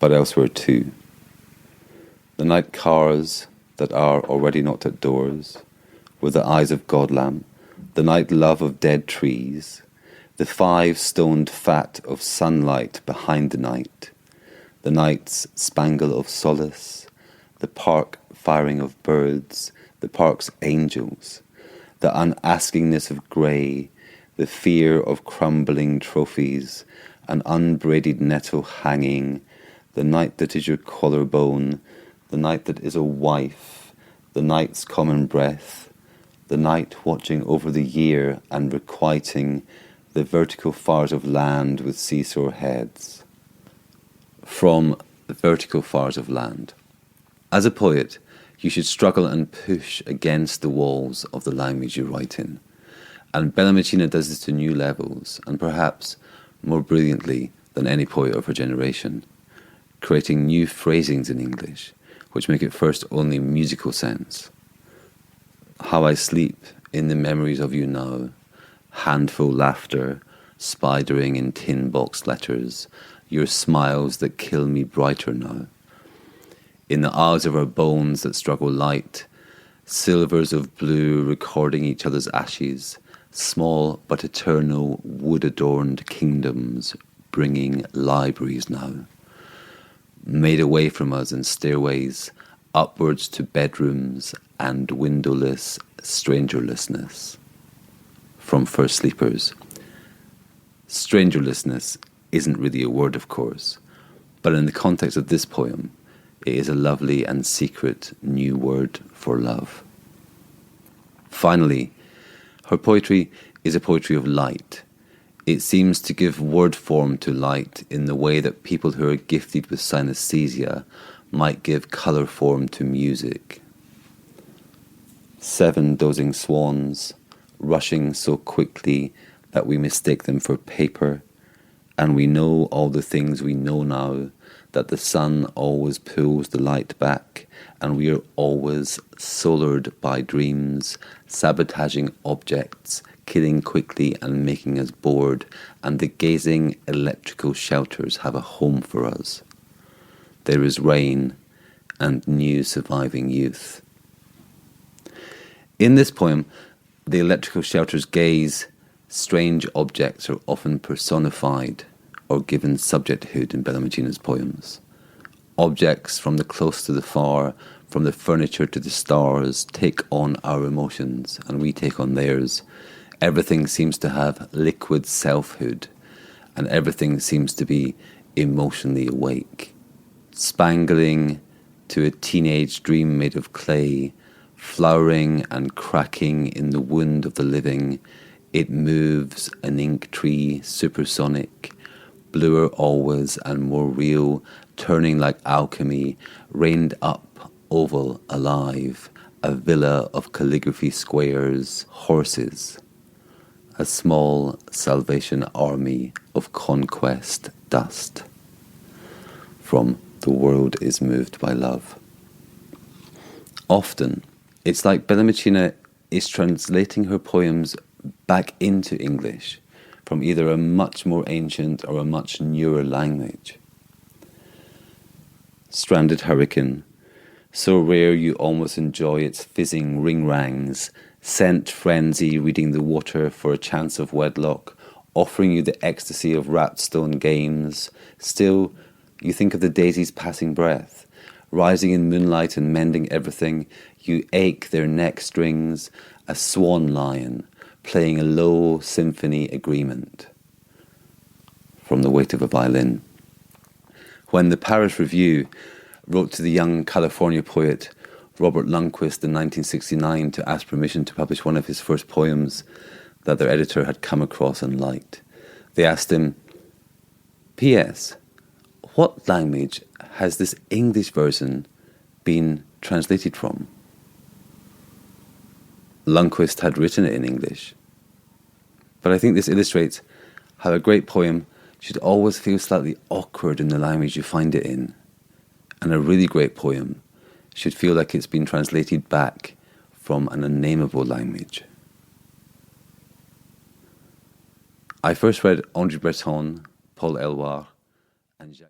but elsewhere too. The night cars that are already knocked at doors, with the eyes of godlamb, the night love of dead trees, the 5-stoned fat of sunlight behind the night's spangle of solace, the park firing of birds, the park's angels, the unaskingness of grey, the fear of crumbling trophies, an unbraided nettle hanging, the night that is your collarbone, the night that is a wife, the night's common breath, the night watching over the year and requiting the vertical fars of land with seesaw heads. From the vertical fars of land. As a poet, you should struggle and push against the walls of the language you write in. And Bellamacina does this to new levels, and perhaps more brilliantly than any poet of her generation, creating new phrasings in English, which make at first only musical sense. How I sleep in the memories of you now, handful laughter, spidering in tin box letters, your smiles that kill me brighter now. In the hours of our bones that struggle light, silvers of blue recording each other's ashes, small but eternal wood-adorned kingdoms bringing libraries now. Made away from us in stairways, upwards to bedrooms and windowless strangerlessness. From First Sleepers. Strangerlessness isn't really a word, of course, but in the context of this poem, it is a lovely and secret new word for love. Finally, her poetry is a poetry of light. It seems to give word form to light in the way that people who are gifted with synesthesia might give colour form to music. 7 dozing swans, rushing so quickly that we mistake them for paper, and we know all the things we know now, that the sun always pulls the light back, and we are always solared by dreams, sabotaging objects, killing quickly and making us bored, and the gazing electrical shelters have a home for us. There is rain and new surviving youth. In this poem, the electrical shelters gaze. Strange objects are often personified or given subjecthood in Bellamacina's poems. Objects from the close to the far, from the furniture to the stars, take on our emotions and we take on theirs. Everything seems to have liquid selfhood and everything seems to be emotionally awake. Spangling to a teenage dream made of clay, flowering and cracking in the wound of the living, it moves an ink tree supersonic, bluer always and more real, turning like alchemy, reined up, oval, alive, a villa of calligraphy squares, horses, a small Salvation Army of conquest dust. From The World is Moved by Love. Often, it's like Bellamacina is translating her poems back into English from either a much more ancient or a much newer language. Stranded Hurricane, so rare you almost enjoy its fizzing ring-rangs, scent frenzy reading the water for a chance of wedlock, offering you the ecstasy of rapstone games. Still, you think of the daisy's passing breath, rising in moonlight and mending everything. You ache their neck strings, a swan lion, playing a low symphony agreement. From The Weight of a Violin. When the Paris Review wrote to the young California poet Robert Lundquist in 1969 to ask permission to publish one of his first poems that their editor had come across and liked, they asked him, P.S. What language has this English version been translated from? Lundquist had written it in English. But I think this illustrates how a great poem should always feel slightly awkward in the language you find it in. And a really great poem should feel like it's been translated back from an unnameable language. I first read André Breton, Paul Eluard, and Jacques